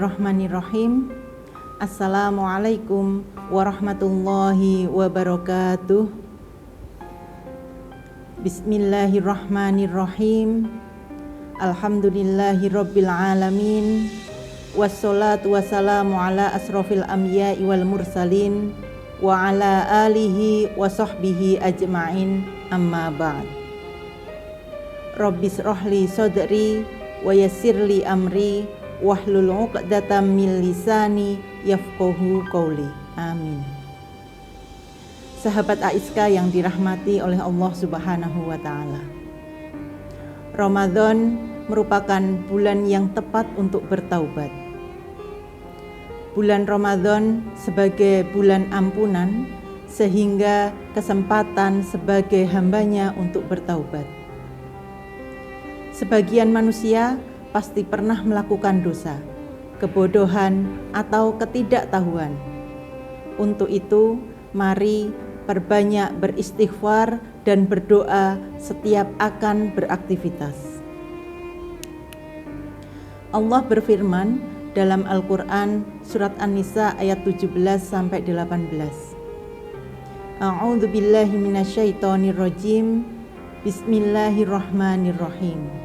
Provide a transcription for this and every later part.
Bismillahirrahmanirrahim. Assalamualaikum warahmatullahi wabarakatuh. Bismillahirrahmanirrahim. Alhamdulillahirabbil alamin. Wassalatu wassalamu ala asrofil anbiya'i wal mursalin wa ala alihi wa sahbihi ajma'in, amma ba'd. Rabbis rohli sodri wa yassirli amri wahlul 'uqdatam min lisani yafqahu qawli. Amin. Sahabat AISKA yang dirahmati oleh Allah Subhanahu wa taala. Ramadan merupakan bulan yang tepat untuk bertaubat. Bulan Ramadan sebagai bulan ampunan, sehingga kesempatan sebagai hambanya untuk bertaubat. Sebagian manusia pasti pernah melakukan dosa, kebodohan, atau ketidaktahuan. Untuk itu, mari perbanyak beristighfar dan berdoa setiap akan beraktivitas. Allah berfirman dalam Al-Quran surat An-Nisa ayat 17-18. A'udzu billahi minasyaitonir rajim. Bismillahirrahmanirrahim.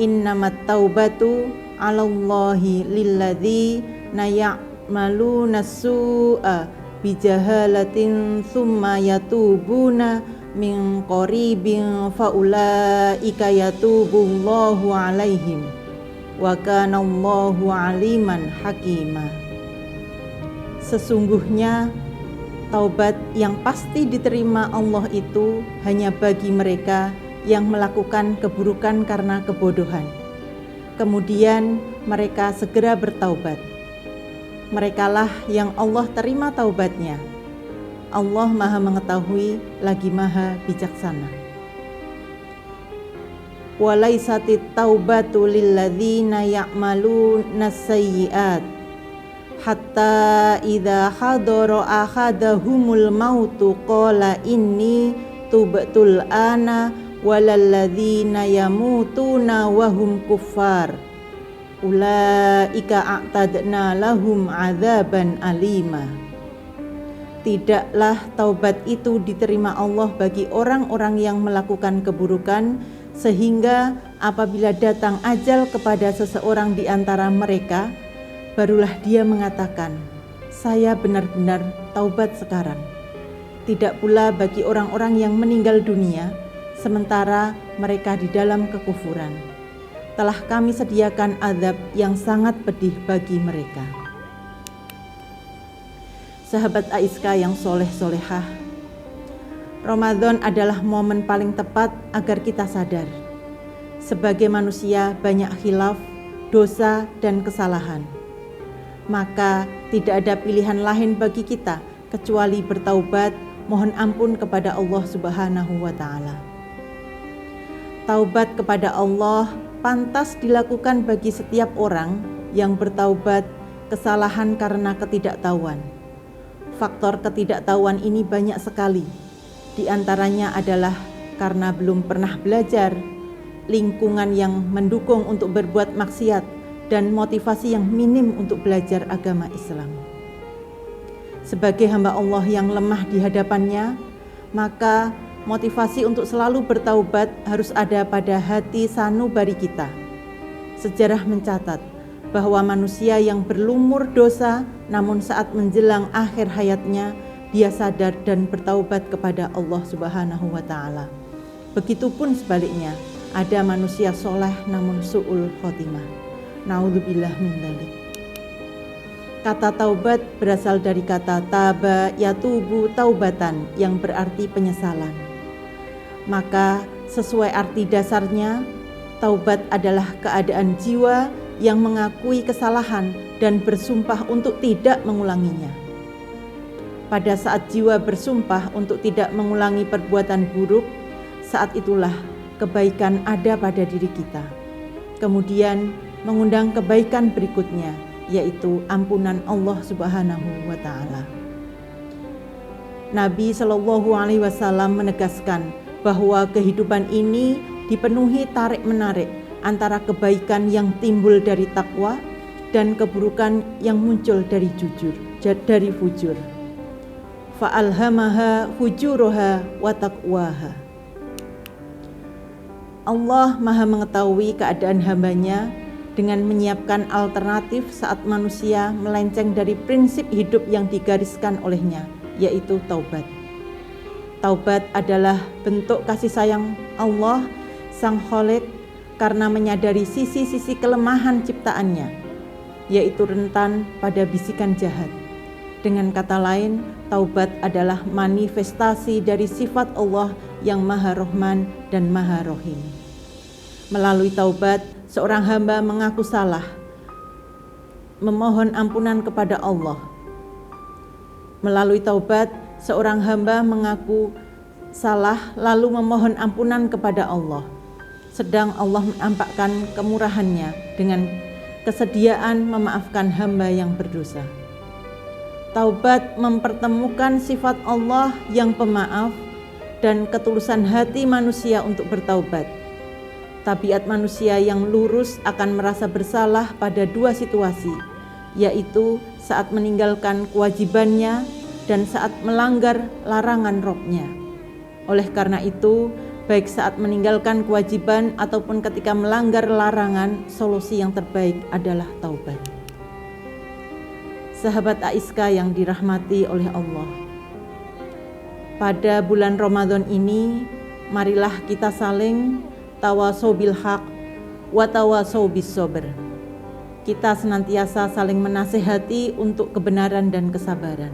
Innamat taubatu 'alallahi lilladzina ya'maluna su'a bijahalatin tsumma yatubuna min qaribin faulaika yatubullahu 'alaihim wa kanallahu 'aliman hakima. Sesungguhnya taubat yang pasti diterima Allah itu hanya bagi mereka yang melakukan keburukan karena kebodohan. Kemudian mereka segera bertaubat. Merekalah yang Allah terima taubatnya. Allah Maha mengetahui lagi Maha bijaksana. Walaisatit taubatu lilladzina ya'maluna sayyi'at hatta idza hadara ahadahumul mautu qala inni tubtul ana walalladzina yamutuna wahum kuffar ulaika a'tadna lahum adzaban alima. Tidaklah taubat itu diterima Allah bagi orang-orang yang melakukan keburukan, sehingga apabila datang ajal kepada seseorang di antara mereka, barulah dia mengatakan, saya benar-benar taubat sekarang. Tidak pula bagi orang-orang yang meninggal dunia sementara mereka di dalam kekufuran. Telah kami sediakan azab yang sangat pedih bagi mereka. Sahabat AISKA yang soleh-solehah, Ramadan adalah momen paling tepat agar kita sadar. Sebagai manusia banyak khilaf, dosa, dan kesalahan. Maka tidak ada pilihan lain bagi kita kecuali bertaubat, mohon ampun kepada Allah Subhanahu wa taala. Taubat kepada Allah pantas dilakukan bagi setiap orang yang bertaubat kesalahan karena ketidaktahuan. Faktor ketidaktahuan ini banyak sekali. Di antaranya adalah karena belum pernah belajar, lingkungan yang mendukung untuk berbuat maksiat, dan motivasi yang minim untuk belajar agama Islam. Sebagai hamba Allah yang lemah di hadapannya, maka motivasi untuk selalu bertaubat harus ada pada hati sanubari kita. Sejarah mencatat bahwa manusia yang berlumur dosa, namun saat menjelang akhir hayatnya, dia sadar dan bertaubat kepada Allah Subhanahu wa taala. Begitupun sebaliknya, ada manusia soleh namun su'ul khotimah. Naudzubillah min dzalik. Kata taubat berasal dari kata taba yatubu taubatan, yang berarti penyesalan. Maka sesuai arti dasarnya, taubat adalah keadaan jiwa yang mengakui kesalahan dan bersumpah untuk tidak mengulanginya. Pada saat jiwa bersumpah untuk tidak mengulangi perbuatan buruk, saat itulah kebaikan ada pada diri kita. Kemudian mengundang kebaikan berikutnya, yaitu ampunan Allah Subhanahu wa taala. Nabi Shallallahu alaihi wasallam menegaskan bahwa kehidupan ini dipenuhi tarik-menarik antara kebaikan yang timbul dari takwa dan keburukan yang muncul dari fujur. Fa'alhamaha fujuraha wa taqwaha. Allah Maha mengetahui keadaan hambanya dengan menyiapkan alternatif saat manusia melenceng dari prinsip hidup yang digariskan olehnya, yaitu taubat. Taubat adalah bentuk kasih sayang Allah Sang Khalik karena menyadari sisi-sisi kelemahan ciptaannya, yaitu rentan pada bisikan jahat. Dengan kata lain, taubat adalah manifestasi dari sifat Allah yang Maha Rahman dan Maha Rahim. Melalui taubat, seorang hamba mengaku salah, memohon ampunan kepada Allah. Melalui taubat, seorang hamba mengaku salah lalu memohon ampunan kepada Allah. Sedang Allah menampakkan kemurahannya dengan kesediaan memaafkan hamba yang berdosa. Taubat mempertemukan sifat Allah yang pemaaf dan ketulusan hati manusia untuk bertaubat. Tabiat manusia yang lurus akan merasa bersalah pada dua situasi, yaitu saat meninggalkan kewajibannya dan saat melanggar larangan Rabb-Nya. Oleh karena itu, baik saat meninggalkan kewajiban ataupun ketika melanggar larangan, solusi yang terbaik adalah taubat. Sahabat Aiska yang dirahmati oleh Allah, pada bulan Ramadan ini, marilah kita saling tawasau bil haq wa tawasau bis sabr. Kita senantiasa saling menasihati untuk kebenaran dan kesabaran.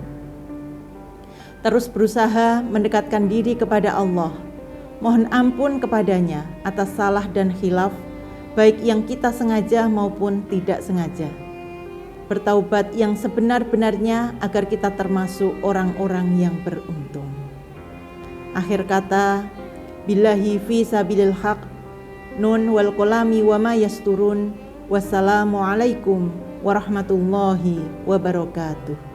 Terus berusaha mendekatkan diri kepada Allah. Mohon ampun kepadanya atas salah dan khilaf, baik yang kita sengaja maupun tidak sengaja. Bertaubat yang sebenar-benarnya agar kita termasuk orang-orang yang beruntung. Akhir kata, billahi fi sabilil haq, nun wal qalami wa ma yasturun. Wassalamualaikum warahmatullahi wabarakatuh.